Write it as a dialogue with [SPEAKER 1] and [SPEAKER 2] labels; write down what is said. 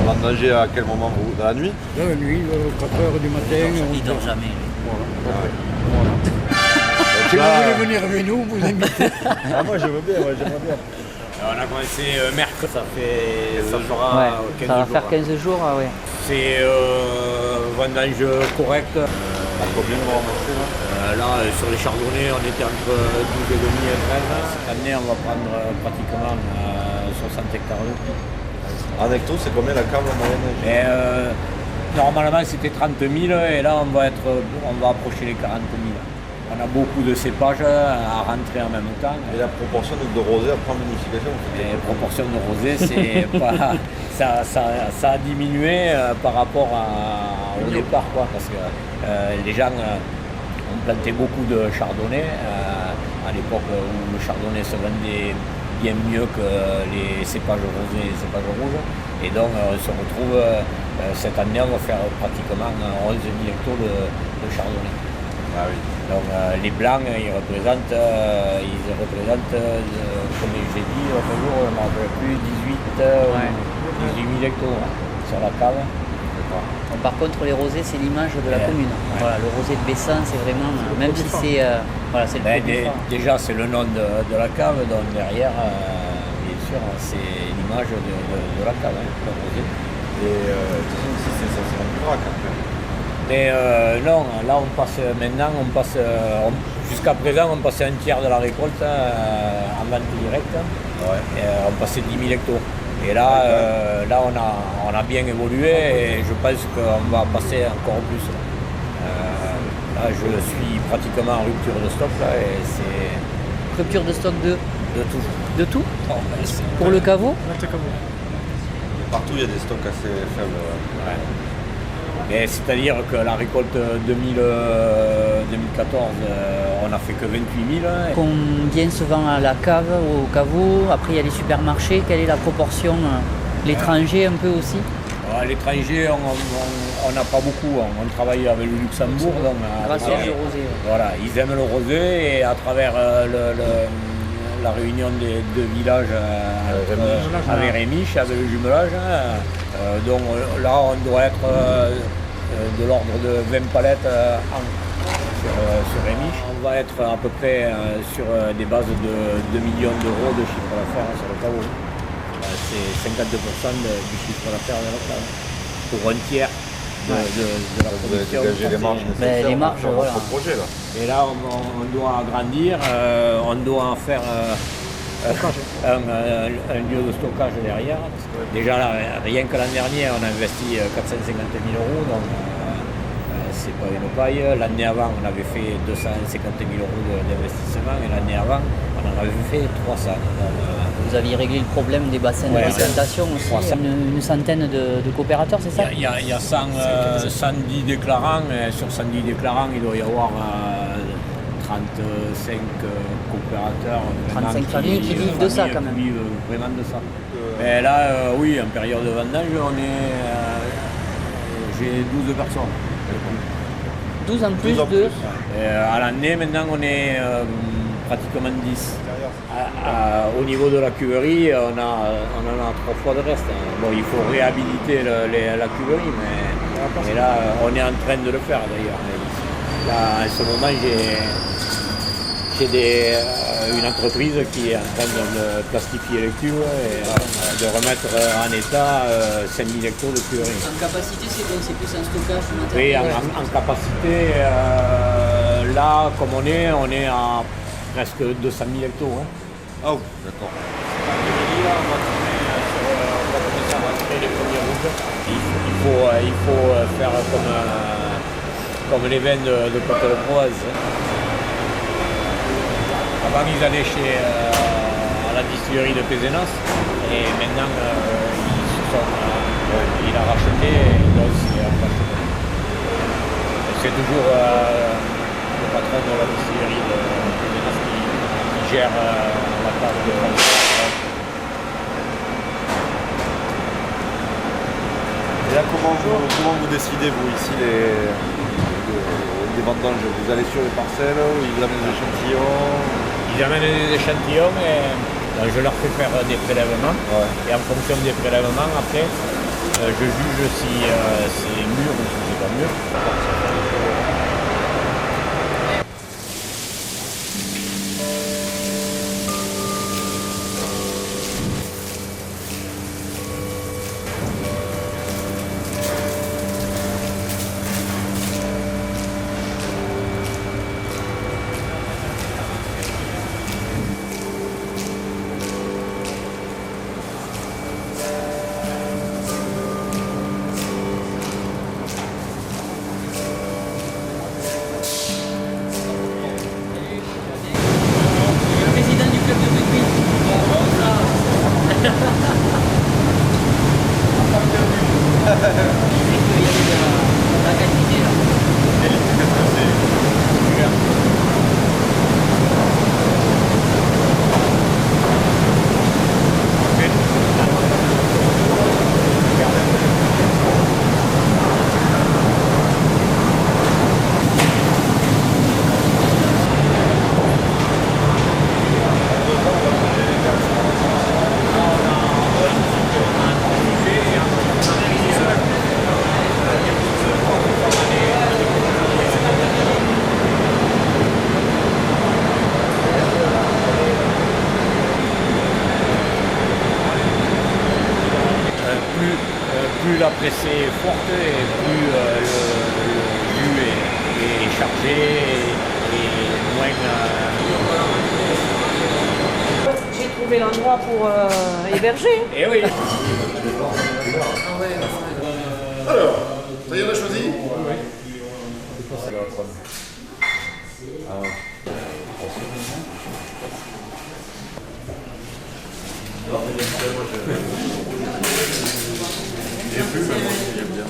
[SPEAKER 1] vendanger à quel moment vous? Dans la nuit?
[SPEAKER 2] Dans la nuit, 4h du matin.
[SPEAKER 3] Il dort jamais.
[SPEAKER 2] Voilà. Si vous voulez venir avec nous, vous invitez.
[SPEAKER 1] Ah, moi je veux bien, j'aimerais bien.
[SPEAKER 4] On a commencé mercredi, ça fera 15
[SPEAKER 5] ça va
[SPEAKER 4] jours.
[SPEAKER 5] faire 15 jours, ah ouais.
[SPEAKER 4] C'est vendange correct.
[SPEAKER 1] À combien vous ramassez là?
[SPEAKER 4] Là, sur les chardonnays, on était entre 12 et demi et 13. Cette année, on va prendre pratiquement 60 hectares d'eau.
[SPEAKER 1] En hecto, c'est combien la cave en moyenne?
[SPEAKER 4] Et, normalement, c'était 30 000 et là, on va approcher les 40 000. On a beaucoup de cépages à rentrer en même temps.
[SPEAKER 1] Et la proportion de rosé après vinification?
[SPEAKER 4] Et proportion de rosé, c'est pas, ça a diminué par rapport au départ, quoi, parce que les gens ont planté beaucoup de chardonnay à l'époque où le chardonnay se vendait bien mieux que les cépages rosés et les cépages rouges. Et donc on se retrouve cette année, on va faire pratiquement 11 000 hectares de chardonnay.
[SPEAKER 1] Ah oui.
[SPEAKER 4] Donc les blancs, ils représentent comme j'ai dit l'autre jour, je ne me rappelle plus, 18 000 hectares sur la cave.
[SPEAKER 5] Bon, par contre, les rosés, c'est l'image de la commune.
[SPEAKER 4] Ouais.
[SPEAKER 5] Voilà, le rosé de Bessin, c'est vraiment, même si c'est voilà, c'est le produit phare.
[SPEAKER 4] Déjà, c'est le nom de la cave, donc derrière, bien sûr, c'est l'image de la cave, le rosé.
[SPEAKER 1] Et de toute façon, ici, c'est un vrac après.
[SPEAKER 4] Mais non, là jusqu'à présent on passait un tiers de la récolte en vente directe.
[SPEAKER 1] Ouais.
[SPEAKER 4] Et, on passait 10 000 hectares. Et là, on a bien évolué et je pense qu'on va passer encore plus. Là, je suis pratiquement en rupture de stock là, et c'est
[SPEAKER 5] Rupture de stock de
[SPEAKER 4] tout.
[SPEAKER 5] De tout
[SPEAKER 4] Bon, ben,
[SPEAKER 5] pour le caveau.
[SPEAKER 1] Partout, il y a des stocks assez faibles.
[SPEAKER 4] Ouais. Mais c'est-à-dire que la récolte 2014, on n'a fait que 28 000.
[SPEAKER 5] Combien se vend à la cave, au caveau? Après, il y a les supermarchés. Quelle est la proportion? L'étranger un peu aussi?
[SPEAKER 4] L'étranger, on n'a pas beaucoup. On travaille avec le Luxembourg. Donc,
[SPEAKER 5] Grâce au rosé.
[SPEAKER 4] Voilà, ils aiment le rosé et à travers la réunion des deux villages avec Rémiche, avec le jumelage. Donc là, on doit être de l'ordre de 20 palettes sur Rémiche. On va être à peu près sur des bases de 2 millions d'euros de chiffre d'affaires sur le caveau. C'est 52% du chiffre d'affaires de la cave. Pour un tiers de la production.
[SPEAKER 1] Dégager les marges nécessaires.
[SPEAKER 5] Les marges,
[SPEAKER 1] pour
[SPEAKER 5] voilà.
[SPEAKER 1] votre projet là.
[SPEAKER 4] Et là, on doit agrandir, on doit en faire un lieu de stockage derrière. Déjà, là, rien que l'an dernier, on a investi 450 000 euros, donc c'est pas une paille. L'année avant, on avait fait 250 000 euros d'investissement et l'année avant, on en avait fait 300.
[SPEAKER 5] Vous aviez réglé le problème des bassins de replantation aussi.
[SPEAKER 4] 300.
[SPEAKER 5] Une centaine de coopérateurs, c'est ça?
[SPEAKER 4] Il y a 110 déclarants, et sur 110 déclarants, il doit y avoir 35 coopérateurs.
[SPEAKER 5] 35 familles qui vivent de ça quand même.
[SPEAKER 4] Qui vivent vraiment de ça. Et là, oui, en période de vendange, j'ai 12 personnes.
[SPEAKER 5] 12 en plus
[SPEAKER 1] 12 en
[SPEAKER 5] de...
[SPEAKER 1] plus.
[SPEAKER 4] Et à l'année, maintenant, on est pratiquement 10. Au niveau de la cuverie, on en a 3 fois de reste. Bon, il faut réhabiliter la cuverie, mais là, on est en train de le faire d'ailleurs. Là, en ce moment, j'ai une entreprise qui est en train de plastifier les cuves et de remettre en état 5000 hectares de cuverie.
[SPEAKER 5] En capacité, c'est bon, c'est plus un stockage
[SPEAKER 4] Oui,
[SPEAKER 5] matériel.
[SPEAKER 4] en capacité, là, comme on est à presque 200 000 hectares. Hein.
[SPEAKER 1] Ah oui, d'accord.
[SPEAKER 4] On va commencer à rentrer les premiers rouges. Il faut faire comme les vins de Côte-de-Provence. Avant, ils allaient à la distillerie de Pézenas et maintenant, il a racheté et donc c'est toujours le patron de la distillerie de Pézenas qui gère la cave de France.
[SPEAKER 1] Et là, comment vous décidez, vous, ici, les vendanges? Vous allez sur les parcelles, ils amènent des échantillons?
[SPEAKER 4] Ils amènent des échantillons et je leur fais faire des prélèvements.
[SPEAKER 1] Ouais.
[SPEAKER 4] Et en fonction des prélèvements, après, Je juge si c'est mûr ou si c'est pas mûr. Plus la pressée est forte et plus le jus est chargé et moins...
[SPEAKER 3] J'ai trouvé l'endroit pour héberger.
[SPEAKER 4] Eh oui.
[SPEAKER 2] Alors, ça y est, on a choisi?
[SPEAKER 1] J'ai plus, mais moi, j'aime bien.